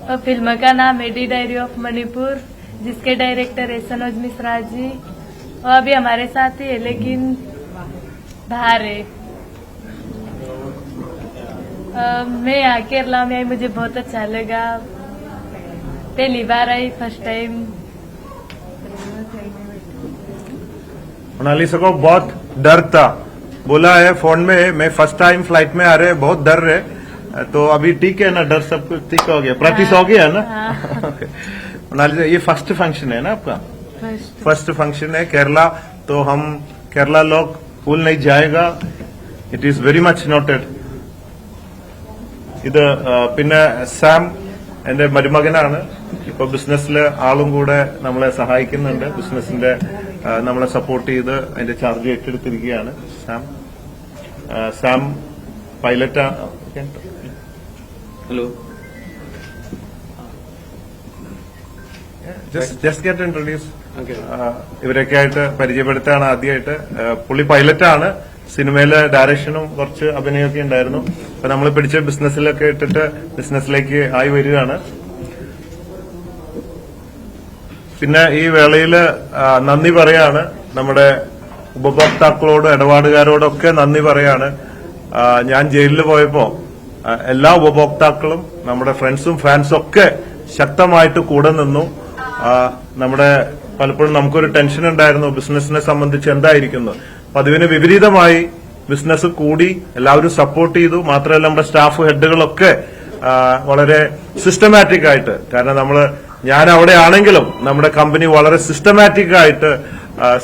और फिल्म का नाम एडी डायरी ऑफ मणिपुर, जिसके डायरेक्टर है सनोज मिश्रा जी। वो अभी हमारे साथ ही है लेकिन बाहर है। मैं यहाँ केरला में आई, मुझे बहुत अच्छा लगा। पहली बार आई, फर्स्ट टाइम। मोनालिसा को बहुत डर था, बोला है फोन में, मैं फर्स्ट टाइम फ्लाइट में आ रहे, बहुत डर रहे, तो अभी ठीक है ना, डर सब कुछ ठीक हो गया, प्रैक्टिस हो गया ना। मोनालिसा ये फर्स्ट फंक्शन है ना आपका? फर्स्ट फंक्शन है केरला, तो हम केरला लोग भूल नहीं जाएगा। It is very much noted. ഇത് പിന്നെ സാം എന്റെ മരുമകനാണ്. ഇപ്പൊ ബിസിനസ്സിൽ ആളും കൂടെ നമ്മളെ സഹായിക്കുന്നുണ്ട്. ബിസിനസിന്റെ നമ്മളെ സപ്പോർട്ട് ചെയ്ത് അതിന്റെ ചാർജ് ഏറ്റെടുത്തിരിക്കുകയാണ് Sam. Sam pilot. Hello, just get introduce. ഇവരൊക്കെ ആയിട്ട് പരിചയപ്പെടുത്താണ് ആദ്യമായിട്ട്. പുള്ളി പൈലറ്റാണ്. സിനിമയിലെ ഡയറക്ഷനും കുറച്ച് അഭിനയമൊക്കെ ഉണ്ടായിരുന്നു. അപ്പൊ നമ്മൾ പിടിച്ച ബിസിനസ്സിലൊക്കെ ഇട്ടിട്ട് ബിസിനസ്സിലേക്ക് ആയി വരികയാണ്. പിന്നെ ഈ വേളയില് നന്ദി പറയാണ് നമ്മുടെ ഉപഭോക്താക്കളോടും ഇടപാടുകാരോടൊക്കെ നന്ദി പറയാണ്. ഞാൻ ജയിലിൽ പോയപ്പോ എല്ലാ ഉപഭോക്താക്കളും നമ്മുടെ ഫ്രണ്ട്സും ഫാൻസും ഒക്കെ ശക്തമായിട്ട് കൂടെ നിന്നു. നമ്മുടെ പലപ്പോഴും നമുക്കൊരു ടെൻഷൻ ഉണ്ടായിരുന്നു ബിസിനസിനെ സംബന്ധിച്ച് എന്തായിരിക്കുന്നു. അപ്പൊ അതിന് വിപരീതമായി ബിസിനസ് കൂടി, എല്ലാവരും സപ്പോർട്ട് ചെയ്തു. മാത്രമല്ല നമ്മുടെ സ്റ്റാഫ് ഹെഡുകളൊക്കെ വളരെ സിസ്റ്റമാറ്റിക് ആയിട്ട്, കാരണം ഞാൻ അവിടെ ആണെങ്കിലും നമ്മുടെ കമ്പനി വളരെ സിസ്റ്റമാറ്റിക് ആയിട്ട്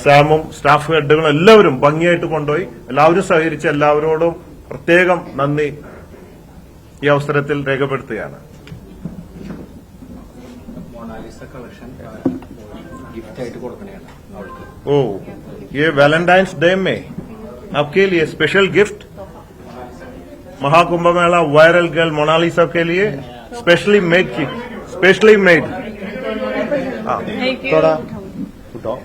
സാമും സ്റ്റാഫ് ഹെഡുകളും എല്ലാവരും ഭംഗിയായിട്ട് കൊണ്ടുപോയി. എല്ലാവരും സഹകരിച്ച് എല്ലാവരോടും പ്രത്യേകം നന്ദി ഈ അവസരത്തിൽ രേഖപ്പെടുത്തുകയാണ്. ओ, ये वैलेंटाइंस डे में आपके लिए स्पेशल गिफ्ट, महाकुंभ मेला वायरल गर्ल मोनालिसा के लिए स्पेशली मेड की, स्पेशली मेड. थोड़ा उठाओ.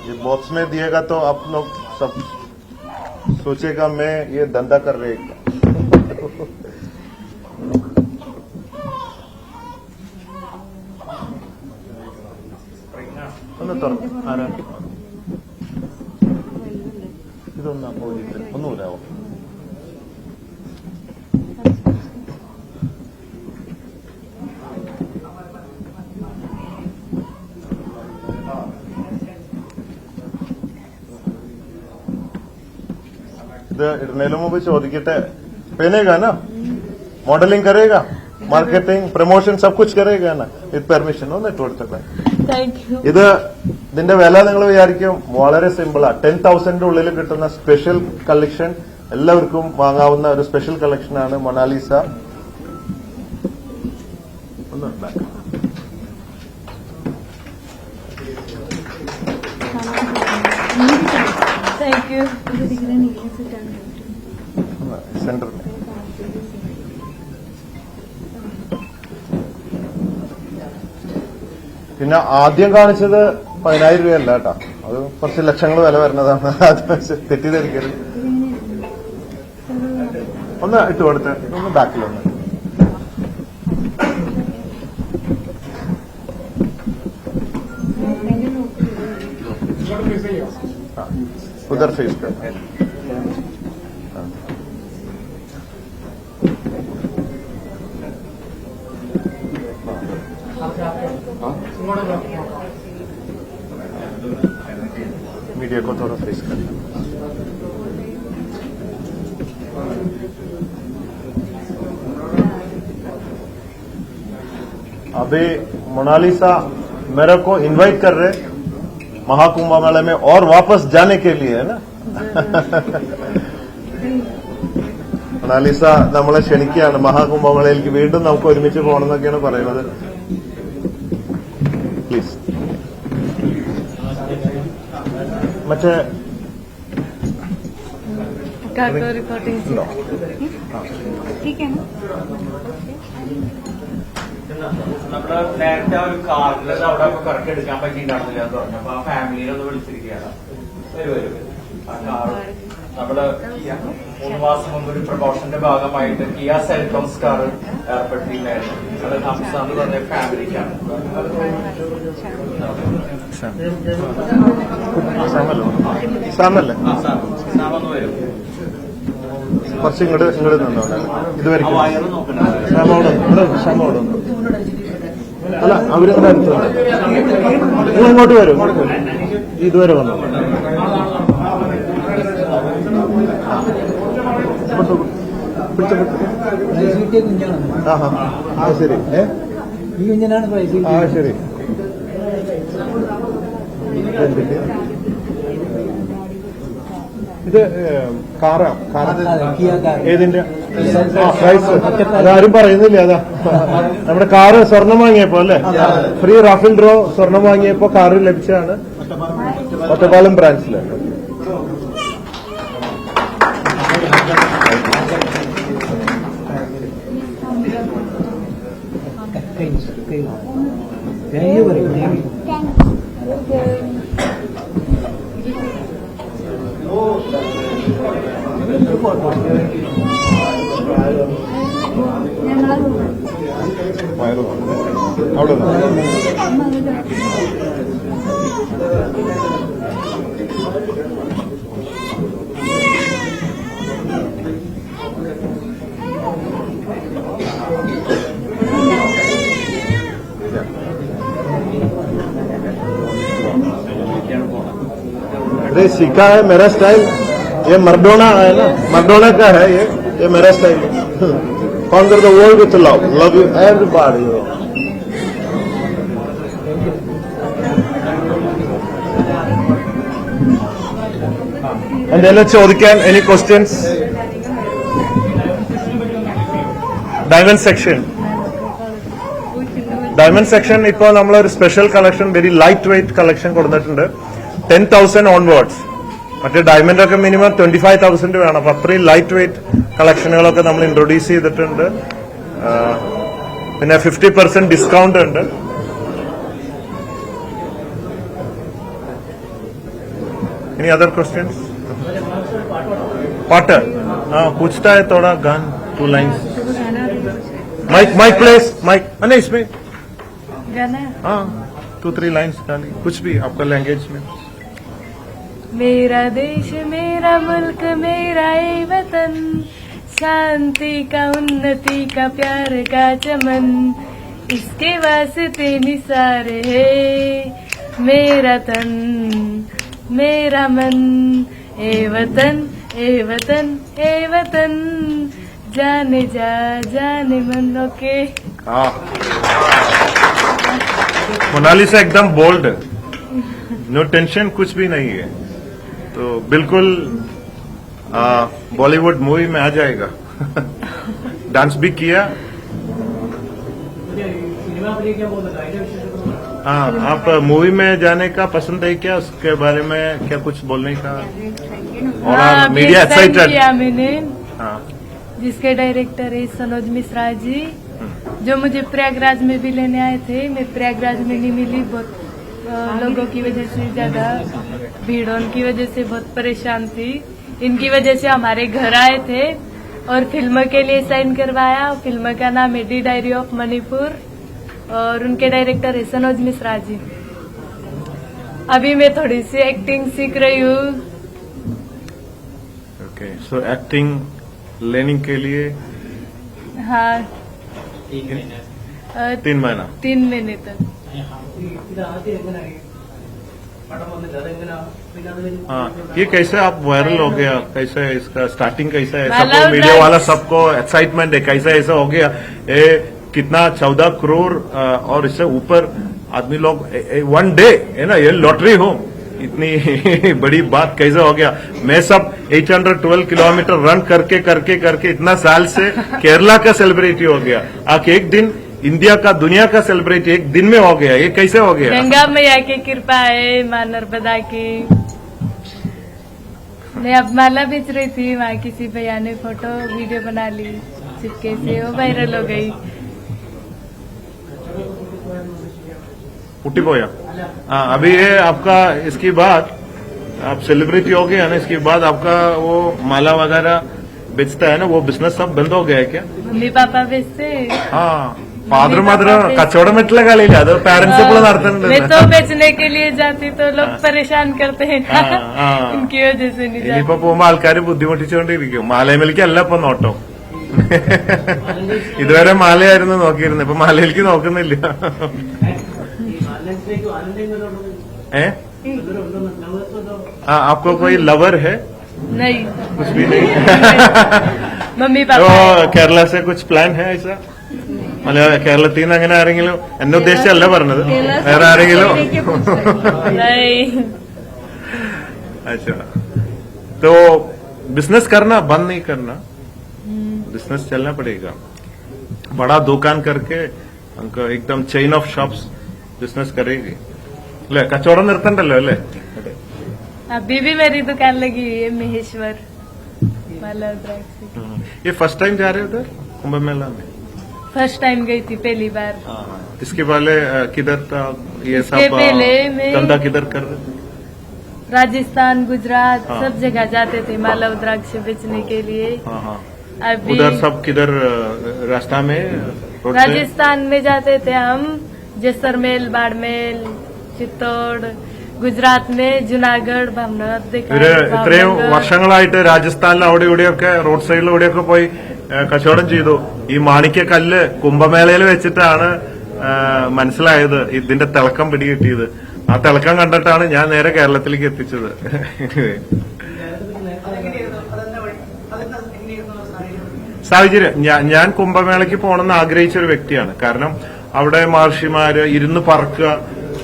ये बॉक्स में दिएगा तो आप लोग सब सोचेगा मैं ये धंधा कर रहे हैं. ഒന്ന് തുറന്നു. ആരാ ഇതൊന്നാ പോയിട്ട് ഒന്നുമില്ലാവോ? ഇത് ഇടുന്നതിന് മുമ്പ് ചോദിക്കട്ടെ, पहनेगा ना, मॉडलिंग करेगा, മാർക്കറ്റിംഗ് പ്രൊമോഷൻ സബ് കുച്ച് കരേഗാ ना വിത്ത് പെർമിഷൻ. ഒന്ന് ഇട്ട് കൊടുത്തേ. ഇതിന്റെ വില നിങ്ങൾ വിചാരിക്കും വളരെ സിമ്പിളാ. 10,000 ഉള്ളിൽ കിട്ടുന്ന സ്പെഷ്യൽ കളക്ഷൻ, എല്ലാവർക്കും വാങ്ങാവുന്ന ഒരു സ്പെഷ്യൽ കളക്ഷനാണ് മൊണാലിസ. സെന്റർ പിന്നെ ആദ്യം കാണിച്ചത് 10,000 രൂപയല്ല കേട്ടോ, അത് കുറച്ച് ലക്ഷങ്ങൾ വില വരുന്നതാണ്. അത് തെറ്റിദ്ധരിക്കരുത്. ഒന്ന് ഇട്ട് കൊടുത്ത്, ഒന്ന് ബാക്കിലൊന്ന്. ഉദർ ഫേസ് കർ. मीडिया को थोड़ा फेस कर. अभी मोनालिसा मेरे को इनवाइट कर रहे महाकुंभ मेला में और वापस जाने के लिए, है ना. മൊണാലിസ നമ്മളെ ക്ഷണിക്കുകയാണ് മഹാകുംഭമേളയിലേക്ക്. വീണ്ടും നമുക്ക് ഒരുമിച്ച് പോകണമെന്നൊക്കെയാണ് പറയുന്നത്. പ്ലീസ്. മറ്റേ ഉണ്ടോ? നമ്മള് നേരത്തെ ഒരു കാറിൽ അവിടെ കറക്റ്റ് എടുക്കാൻ പറ്റിയിട്ടുണ്ടായിരുന്നില്ല എന്ന് പറഞ്ഞു. അപ്പൊ ആ ഫാമിലിനെ ഒന്ന് വിളിച്ചിരിക്കുകയാണ്. വരും ആ കാർ നമ്മള് 3 മാസം മുമ്പ് ഒരു പ്രൊമോഷന്റെ ഭാഗമായിട്ട് കിയ സെൽറ്റോസ് കാർ ഏർപ്പെടുത്തിയിട്ടുണ്ടായിരുന്നു. അത് ഹംസ എന്ന് പറഞ്ഞ ഫാമിലിക്കാണ്. സാമല്ലേ സാമെന്ന് വരും. കുറച്ച് ഇങ്ങോട്ട് നിന്നോ ഇതുവരെ വയറ് നോക്കണ്ട. ക്ഷമോട് അല്ല അവരിവിടെ അടുത്തുണ്ട്. നിങ്ങൾ ഇങ്ങോട്ട് വരും ഇതുവരെ വന്നോ. ശരി ഈ കുഞ്ഞിനാണ് പ്രൈസ്. ശരി ഇത് കാറാ ഏതിന്റെ പ്രൈസ് അതാരും പറയുന്നില്ല. അതാ നമ്മുടെ കാറ് സ്വർണം വാങ്ങിയപ്പോ അല്ലേ, ഫ്രീ റാഫിൽ ഡ്രോ സ്വർണം വാങ്ങിയപ്പോ കാറ് ലഭിച്ചതാണ് ഒറ്റപ്പാലം ബ്രാഞ്ചില്. അവിടെ अरे सीखा है मेरा स्टाइल, ये मर्डोना है ना, मर्डोना का है ये मेरा style. Conquer the world with love, love you everybody. എന്തെങ്കിലും ചോദിക്കാൻ any questions? ഡയമണ്ട് സെക്ഷൻ ഇപ്പോ നമ്മളൊരു special collection, very light weight collection കൊടുത്തിട്ടുണ്ട്. 10,000 ഓൺവേർഡ്സ്. മറ്റേ ഡയമണ്ട് ഒക്കെ മിനിമം 25,000 വേണം. അപ്പൊ അത്രയും ലൈറ്റ് വെയിറ്റ് കളക്ഷനുകളൊക്കെ നമ്മൾ ഇൻട്രൊഡ്യൂസ് ചെയ്തിട്ടുണ്ട്. പിന്നെ 50% ഡിസ്കൗണ്ട് ഉണ്ട്. ഇനി അതർ ക്വസ്റ്റ്യൻസ്? പാട്ട് पूछता है थोड़ा गान 2 लाइन्स. माइक प्लेस माइक नहीं इसमें गाना 2-3 लाइन्स डालिए, कुछ भी आपका लैंग्वेज में. मेरा देश मेरा मुल्क मेरा ये वतन, शांति का उन्नति का प्यार का चमन, इसके वास्ते निसार है मेरा तन मेरा मन. ए वतन ए वतन ए वतन, जाने जा जाने मन. ओके मोनालिसा एकदम बोल्ड, नो टेंशन, कुछ भी नहीं है. तो बिल्कुल बॉलीवुड मूवी में आ जाएगा. डांस भी किया. हाँ, आप मूवी में जाने का पसंद है क्या? उसके बारे में क्या कुछ बोलने का? और मीडिया एक्साइटेड किया मैंने. हाँ, जिसके डायरेक्टर है सनोज मिश्रा जी, जो मुझे प्रयागराज में भी लेने आए थे. मैं प्रयागराज में नहीं मिली, बहुत लोगों की वजह से ज्यादा भीड़, उनकी वजह से बहुत परेशान थी. इनकी वजह से हमारे घर आए थे और फिल्म के लिए साइन करवाया. फिल्म का नाम है डी डायरी ऑफ मणिपुर और उनके डायरेक्टर है सनोज मिश्रा जी. अभी मैं थोड़ी सी एक्टिंग सीख रही हूँ. ओके. सो एक्टिंग लेने के लिए हाँ 3 महीना 3 महीने तक. हाँ, ये कैसे आप वायरल हो गया? कैसे इसका स्टार्टिंग कैसा है? मतलब सबको मीडिया वाला सबको एक्साइटमेंट है, कैसा ऐसा हो गया? ये कितना 14 करोड़ और इससे ऊपर आदमी लोग 1 डे है ना, ये लॉटरी हो, इतनी बड़ी बात कैसे हो गया? मैं सब 812 किलोमीटर रन करके करके करके इतना साल से केरला का सेलिब्रिटी हो गया. आज एक दिन इंडिया का, दुनिया का सेलिब्रिटी एक दिन में हो गया. ये कैसे हो गया? गंगा मैया की कृपा है, मां नर्मदा की. मैं अब माला बेच रही थी, वहाँ किसी भैया ने फोटो वीडियो बना ली चिपके से, वो वायरल हो गई. उठी पोया. हाँ, अभी ये आपका इसकी बात आप सेलिब्रिटी हो गए ना, इसके बाद आपका वो माला वगैरह बेचता है ना, वो बिजनेस सब बंद हो गया है क्या? मम्मी पापा बेचते हाँ, फादर मदर कचौड़ा मिटला കളിയില്ല, അത് പാരന്റ്സ് ഇപ്പോൾ നടത്തുന്നുണ്ട്. मैं तो बेचने के लिए जाती तो लोग परेशान करते हैं ना, इनकी वजह से नहीं ഇനിയിപ്പോ പോകുമ്പോ ആൾക്കാര് ബുദ്ധിമുട്ടിച്ചുകൊണ്ടിരിക്കും. മാലയമേലേക്കല്ല ഇപ്പൊ നോട്ടം. ഇതുവരെ മാലയായിരുന്നു നോക്കിയിരുന്നത്, ഇപ്പൊ മാലയിലേക്ക് നോക്കുന്നില്ല. ഏ आपको कोई लवर है? नहीं, कुछ भी नहीं. मम्मी तो पापा കേരള से कुछ प्लान है ऐसा? കേരളത്തിൽ നിന്ന് അങ്ങനെ ആരെങ്കിലും? എന്നെ ഉദ്ദേശിച്ചല്ല പറഞ്ഞത്, വേറെ ആരെങ്കിലും? नहीं. अच्छा, तो बिजनेस करना बंद नहीं करना, बिजनेस चलना पड़ेगा. बड़ा दुकान करके हमको एकदम चेन ऑफ शॉप्स बिजनेस करेगी അല്ലെ? കച്ചവടം നിർത്തണ്ടല്ലോ അല്ലേ? अभी भी मेरी दुकान लगी हुई है महेश्वर माला द्राक्षी. ये फर्स्ट टाइम जा रहे हो उधर कुंभ मेला में? फर्स्ट टाइम गई थी पहली बार. इसके पहले किधर था ये इसके सब? पहले मैं- धंधा किधर कर रहे थे? राजस्थान, गुजरात हाँ. सब जगह जाते थे माला द्राक्ष बेचने के लिए. हाँ हाँ. अभी उधर सब किधर रास्ता में रोड से? राजस्थान में जाते थे हम, जैसलमेर, बाड़मेर, चित्तौड़. गुजरात में जूनागढ़, भावनगर देखा. ഇവര് ഇത്രയും भावनगर. വർഷങ്ങളായിട്ട് രാജസ്ഥാനിൽ അവിടെ ഇവിടെയൊക്കെ റോഡ് സൈഡിലൂടെയൊക്കെ പോയി കച്ചവടം ചെയ്തു. ഈ മാണിക്യക്കല്ല് കുംഭമേളയിൽ വെച്ചിട്ടാണ് മനസ്സിലായത്, ഇതിന്റെ തിളക്കം പിടികിട്ടിയത്. ആ തിളക്കം കണ്ടിട്ടാണ് ഞാൻ നേരെ കേരളത്തിലേക്ക് എത്തിച്ചത്. സാഹചര്യം, ഞാൻ കുംഭമേളയ്ക്ക് പോകണമെന്ന് ആഗ്രഹിച്ച ഒരു വ്യക്തിയാണ്. കാരണം അവിടെ മഹർഷിമാര് ഇരുന്ന് പറക്കുക,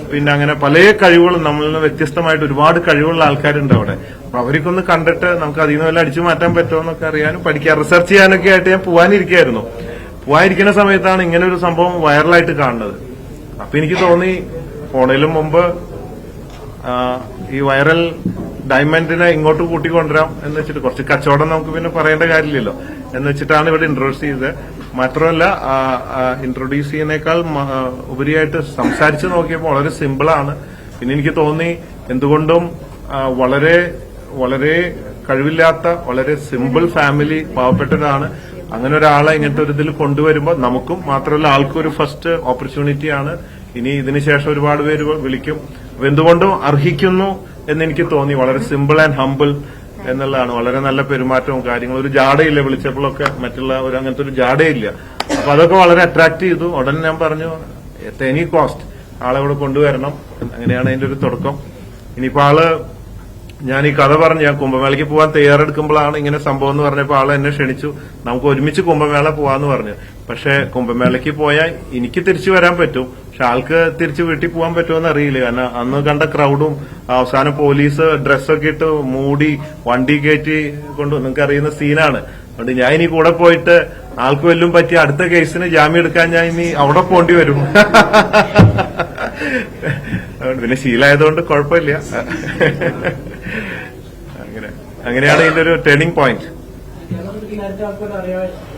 പിന്നെ അങ്ങനെ പല കഴിവുകളും നമ്മളിൽ നിന്ന് വ്യത്യസ്തമായിട്ട് ഒരുപാട് കഴിവുള്ള ആൾക്കാരുണ്ട് അവിടെ. അപ്പൊ അവർക്കൊന്ന് കണ്ടിട്ട് നമുക്ക് അതിൽ നിന്ന് വല്ല അടിച്ചു മാറ്റാൻ പറ്റുമോ എന്നൊക്കെ അറിയാനും പഠിക്കാൻ റിസർച്ച് ചെയ്യാനൊക്കെ ആയിട്ട് ഞാൻ പോവാനിരിക്കായിരുന്നു. പോവാനിരിക്കുന്ന സമയത്താണ് ഇങ്ങനെ ഒരു സംഭവം വൈറലായിട്ട് കാണുന്നത്. അപ്പൊ എനിക്ക് തോന്നി പോണതിലും മുമ്പ് ഈ വൈറൽ ഡയമണ്ടിനെ ഇങ്ങോട്ട് കൂട്ടിക്കൊണ്ടുവരാം എന്ന് വെച്ചിട്ട്, കുറച്ച് കച്ചവടം നമുക്ക് പിന്നെ പറയേണ്ട കാര്യമില്ലല്ലോ എന്ന് വെച്ചിട്ടാണ് ഇവിടെ ഇൻട്രൊഡ്യൂസ് ചെയ്തത്. മാത്രമല്ല ഇൻട്രൊഡ്യൂസ് ചെയ്യുന്നേക്കാൾ ഉപരിയായിട്ട് സംസാരിച്ച് നോക്കിയപ്പോൾ വളരെ സിമ്പിളാണ്. പിന്നെ എനിക്ക് തോന്നി എന്തുകൊണ്ടും വളരെ വളരെ കഴിവില്ലാത്ത വളരെ സിമ്പിൾ ഫാമിലി, പാവപ്പെട്ടവരാണ്. അങ്ങനെ ഒരാളെ ഇങ്ങനത്തെ ഒരു ഇതിൽ കൊണ്ടുവരുമ്പോൾ നമുക്കും മാത്രമല്ല ആൾക്കും ഒരു ഫസ്റ്റ് ഓപ്പർച്യൂണിറ്റിയാണ്. ഇനി ഇതിനുശേഷം ഒരുപാട് പേര് വിളിക്കും. അപ്പൊ എന്തുകൊണ്ടും അർഹിക്കുന്നു എന്നെനിക്ക് തോന്നി. വളരെ സിമ്പിൾ ആൻഡ് ഹംബിൾ എന്നുള്ളതാണ്. വളരെ നല്ല പെരുമാറ്റവും കാര്യങ്ങളും, ഒരു ജാടയില്ല. വിളിച്ചപ്പോഴൊക്കെ മറ്റുള്ള ഒരു അങ്ങനത്തെ ഒരു ജാടയില്ല. അപ്പൊ അതൊക്കെ വളരെ അട്രാക്ട് ചെയ്തു. ഉടനെ ഞാൻ പറഞ്ഞു അറ്റ് എനി കോസ്റ്റ് ആളെ ഇവിടെ കൊണ്ടുവരണം. അങ്ങനെയാണ് അതിന്റെ ഒരു തുടക്കം. ഇനിയിപ്പോ ആള്, ഞാൻ ഈ കഥ പറഞ്ഞു, ഞാൻ കുംഭമേളയ്ക്ക് പോകാൻ തയ്യാറെടുക്കുമ്പോഴാണ് ഇങ്ങനെ സംഭവം എന്ന് പറഞ്ഞപ്പോൾ ആള് എന്നെ ക്ഷണിച്ചു, നമുക്ക് ഒരുമിച്ച് കുംഭമേള പോവാന്ന് പറഞ്ഞു. പക്ഷെ കുംഭമേളയ്ക്ക് പോയാൽ എനിക്ക് തിരിച്ചു വരാൻ പറ്റും, പക്ഷെ ആൾക്ക് തിരിച്ചു വീട്ടിൽ പോകാൻ പറ്റുമെന്ന് അറിയില്ല. കാരണം അന്ന് കണ്ട ക്രൗഡും അവസാനം പോലീസ് ഡ്രസ്സൊക്കെ ഇട്ട് മൂടി വണ്ടി കയറ്റി കൊണ്ടു, നിങ്ങൾക്ക് അറിയുന്ന സീനാണ്. അതുകൊണ്ട് ഞാൻ ഇനി കൂടെ പോയിട്ട് ആൾക്ക് വല്ലതും പറ്റി അടുത്ത കേസിന് ജാമ്യം എടുക്കാൻ ഞാൻ ഇനി അവിടെ പോണ്ടി വരും. അതുകൊണ്ട് പിന്നെ ശീലമായതുകൊണ്ട് കുഴപ്പമില്ല. അങ്ങനെയാണ് ഇതിന്റെ ഒരു ടേണിംഗ് പോയിന്റ്.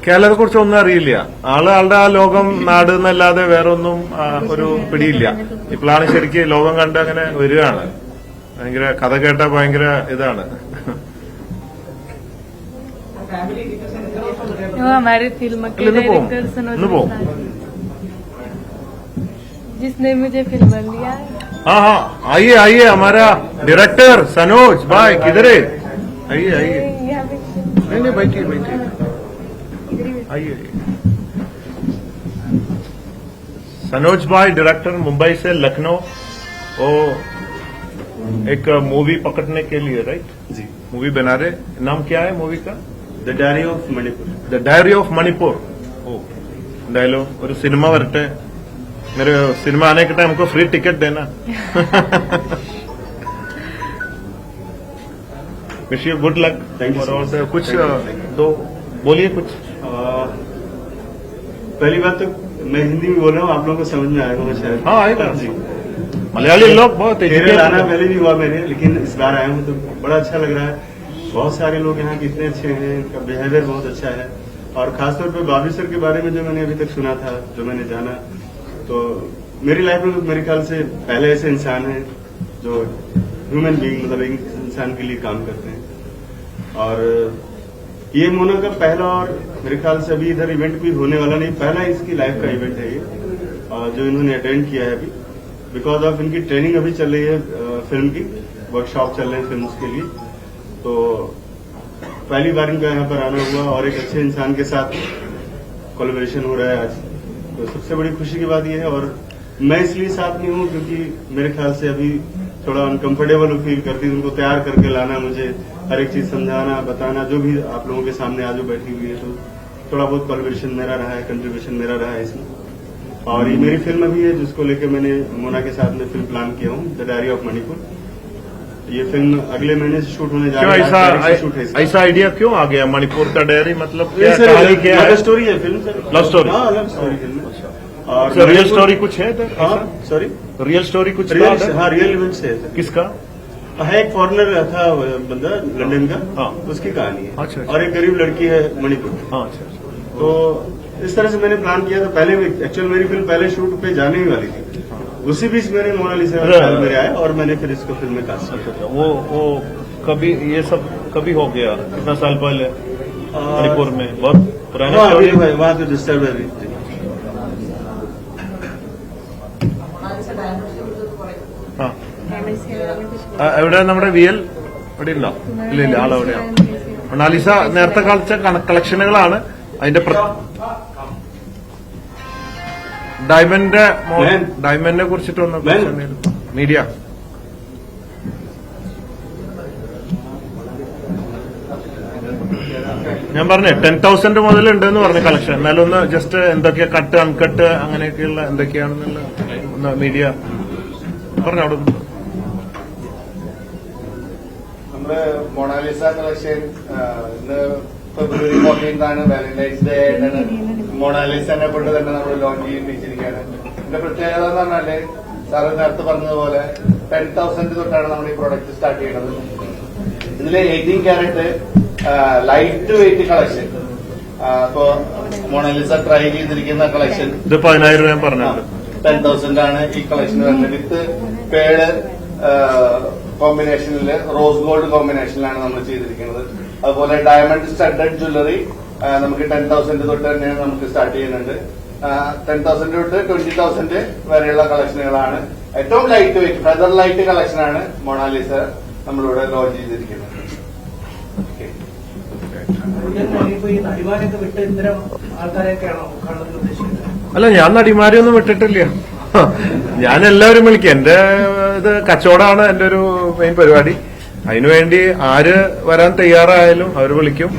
കേരളത്തെ കുറിച്ച് ഒന്നും അറിയില്ല. ആളുടെ ആ ലോകം നാട് എന്നല്ലാതെ വേറെ ഒന്നും ഒരു പിടിയില്ല. ഇപ്പോഴാണ് ശരിക്കും ലോകം കണ്ട് അങ്ങനെ വരികയാണ്. ഭയങ്കര കഥ കേട്ട ഭയങ്കര ഇതാണ്. वो हमारे फिल्म के इन्हें पोम, डायरेक्टर सनोज इन्हें पोम। मिश्रा, जिसने मुझे फिल्म लिया है. हाँ हाँ, आइए आइए, हमारा डायरेक्टर सनोज भाई किधर है? आइए आइए. यहाँ पे नहीं नहीं, बैठिए बैठिए, आइए. सनोज भाई डायरेक्टर, मुंबई से लखनऊ. वो एक मूवी पकड़ने के लिए, राइट जी, मूवी बना रहे. नाम क्या है मूवी का? The diary of Manipur. The diary of Manipur. ഓ, എന്തായാലും ഒരു സിനിമ വരട്ടെ. मेरे सिनेमा आने के टाइम हमको फ्री टिकट देना. Wish you good luck. Thank you so और much. कुछ Thank you. दो बोलिए कुछ. पहली बात तो मैं हिंदी में बोल रहा हूँ, आप लोगों को समझ में आएगा शायद. हाँ आएगा जी. मलयाली लोग बहुत केरल आना पहले भी हुआ मेरे, लेकिन इस बार आया हूँ तो बड़ा अच्छा लग रहा है. बहुत सारे लोग यहाँ कितने अच्छे हैं, इनका बिहेवियर बहुत अच्छा है. और खासतौर पर बाबी सर के बारे में जो मैंने अभी तक सुना था, जो मैंने जाना, तो मेरी लाइफ में मेरे ख्याल से पहले ऐसे इंसान है जो ह्यूमन बीइंग, मतलब एक इंसान के लिए काम करते हैं। और ये मोना का पहला और मेरे ख्याल से अभी इधर इवेंट भी होने वाला नहीं, पहला इसकी लाइफ का इवेंट है ये, जो इन्होंने अटेंड किया है अभी। बिकॉज ऑफ इनकी ट्रेनिंग अभी चल रही है फिल्म की, वर्कशॉप चल रहे हैं फिल्म के लिए, तो पहली बार इनका यहाँ पर आना हुआ और एक अच्छे इंसान के साथ कोलैबोरेशन हो रहा है आज, तो सबसे बड़ी खुशी की बात यह है। और मैं इसलिए साथ नहीं हूँ क्योंकि मेरे ख्याल से अभी थोड़ा अनकंफर्टेबल फील करती है, उनको तैयार करके लाना, मुझे हर एक चीज समझाना बताना, जो भी आप लोगों के सामने आज बैठी हुई है, तो थोड़ा बहुत कोलैबोरेशन मेरा रहा है, कंट्रीब्यूशन मेरा रहा है इसमें। और ये मेरी फिल्म अभी है जिसको लेकर मैंने मोना के साथ में फिल्म प्लान किया हूँ, द डायरी ऑफ मणिपुर। ये फिल्म अगले महीने से शूट होने जा रही है। ऐसा आइडिया क्यों आ गया मणिपुर का डायरी, मतलब लव स्टोरी है फिल्म सर, लव स्टोरी। हाँ लव स्टोरी फिल्म है। और रियल स्टोरी कुछ है? सॉरी, रियल स्टोरी कुछ? हाँ रियल इवेंट से है। किसका है? एक फॉरेनर था बंदा लंदन का, हाँ। उसकी कहानी है। अच्छा। और एक गरीब लड़की है मणिपुर। हाँ अच्छा। तो इस तरह से मैंने प्लान किया था। पहले एक्चुअल मेरी फिल्म पहले शूट पे जाने ही वाली थी, उसी बीच मैंने मोनालिसा ख्याल मेरे आया और मैंने फिर इसको फिल्म में कास्ट किया। वो कभी ये सब कभी हो गया? कितना साल पहले मणिपुर में? बहुत पुराना स्टोरी है वहाँ तो डिस्टर्ब है। എവിടെ നമ്മുടെ വിയൽ ഇവിടെ ഉണ്ടോ? ഇല്ല ആളെവിടെയാണ്? മൊണാലിസ നേരത്തെ കളിച്ച കളക്ഷനുകളാണ് അതിന്റെ ഡയമണ്ടിനെ കുറിച്ചിട്ടൊന്ന് മീഡിയ ഞാൻ പറഞ്ഞേ 10,000 മുതലുണ്ടെന്ന് പറഞ്ഞു കളക്ഷൻ. എന്നാലും ഒന്ന് ജസ്റ്റ് എന്തൊക്കെയാ കട്ട് അൺകട്ട് അങ്ങനെയൊക്കെയുള്ള എന്തൊക്കെയാണെന്നുള്ള ഒന്ന് മീഡിയ പറഞ്ഞു അവിടെ. നമ്മുടെ മൊണാലിസ കളക്ഷൻ ഇന്ന് ഫെബ്രുവരി 14 ആണ്, വാലന്റൈൻസ് ഡേ ആയിട്ടാണ് മൊണാലിസനെ കൊണ്ട് തന്നെ നമ്മൾ ലോഞ്ച് ചെയ്യിപ്പിച്ചിരിക്കുകയാണ്. ഇതിന്റെ പ്രത്യേകത എന്ന് പറഞ്ഞാല് സാറ് നേരത്തെ പറഞ്ഞതുപോലെ 10,000 തൊട്ടാണ് നമ്മൾ ഈ പ്രൊഡക്റ്റ് സ്റ്റാർട്ട് ചെയ്യുന്നത്. ഇതില് 18 ക്യാരറ്റ് ലൈറ്റ് വെയിറ്റ് കളക്ഷൻ, ഇപ്പോ മൊണാലിസ ട്രൈ ചെയ്തിരിക്കുന്ന കളക്ഷൻ ഇത് 10,000 രൂപ പറഞ്ഞത് 10,000 ആണ് ഈ കളക്ഷൻ വരുന്നത്. വിത്ത് പേഡ് കോമ്പിനേഷനിൽ റോസ് ഗോൾഡ് കോമ്പിനേഷനിലാണ് നമ്മൾ ചെയ്തിരിക്കുന്നത്. അതുപോലെ ഡയമണ്ട് സ്റ്റഡഡ് ജ്വല്ലറി നമുക്ക് 10,000 തൊട്ട് തന്നെ നമുക്ക് സ്റ്റാർട്ട് ചെയ്യുന്നുണ്ട്. 10,000 തൊട്ട് 20,000 വരെയുള്ള കളക്ഷനുകളാണ്. ഏറ്റവും ലൈറ്റ് വെയിറ്റ് ഫെദർ ലൈറ്റ് കളക്ഷനാണ് മൊണാലിസ നമ്മളിവിടെ ലോഞ്ച് ചെയ്തിരിക്കുന്നത്. അല്ല, ഞാൻ നടിമാരെയൊന്നും വിട്ടിട്ടില്ല. ഞാൻ എല്ലാവരും വിളിക്കും. എന്റെ ഇത് കച്ചവടമാണ് എന്റെ ഒരു മെയിൻ പരിപാടി. അതിനുവേണ്ടി ആര് വരാൻ തയ്യാറായാലും അവർ വിളിക്കും.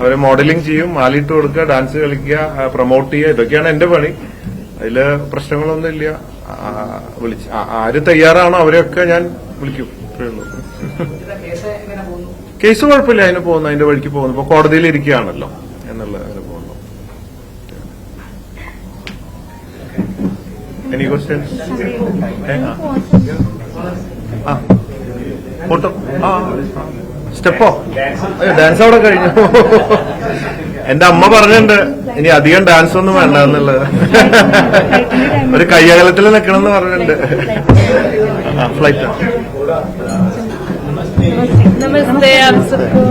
അവരെ മോഡലിംഗ് ചെയ്യും, മാലിട്ട് കൊടുക്കുക, ഡാൻസ് കളിക്കുക, പ്രൊമോട്ട് ചെയ്യുക, ഇതൊക്കെയാണ് എന്റെ പണി. അതില് പ്രശ്നങ്ങളൊന്നും ഇല്ല. ആര് തയ്യാറാണോ അവരെയൊക്കെ ഞാൻ വിളിക്കും. അത്രേ ഉള്ളൂ. കേസ് കുഴപ്പമില്ല, അതിന് പോകുന്നു, അതിന്റെ വഴിക്ക് പോകുന്നു. ഇപ്പൊ കോടതിയിൽ ഇരിക്കുകയാണല്ലോ എന്നുള്ള അതിന് പോകുന്നു. Any questions? ഫോട്ടോ സ്റ്റെപ്പോ? ഡാൻസ് അവിടെ കഴിഞ്ഞു. എന്റെ അമ്മ പറഞ്ഞിട്ടുണ്ട് ഇനി അധികം ഡാൻസ് ഒന്നും വേണ്ട എന്നുള്ളത്. ഒരു കയ്യകലത്തിൽ നിൽക്കണമെന്ന് പറഞ്ഞിട്ടുണ്ട്. ഫ്ലൈറ്റ്. नमस्ते आप सबको।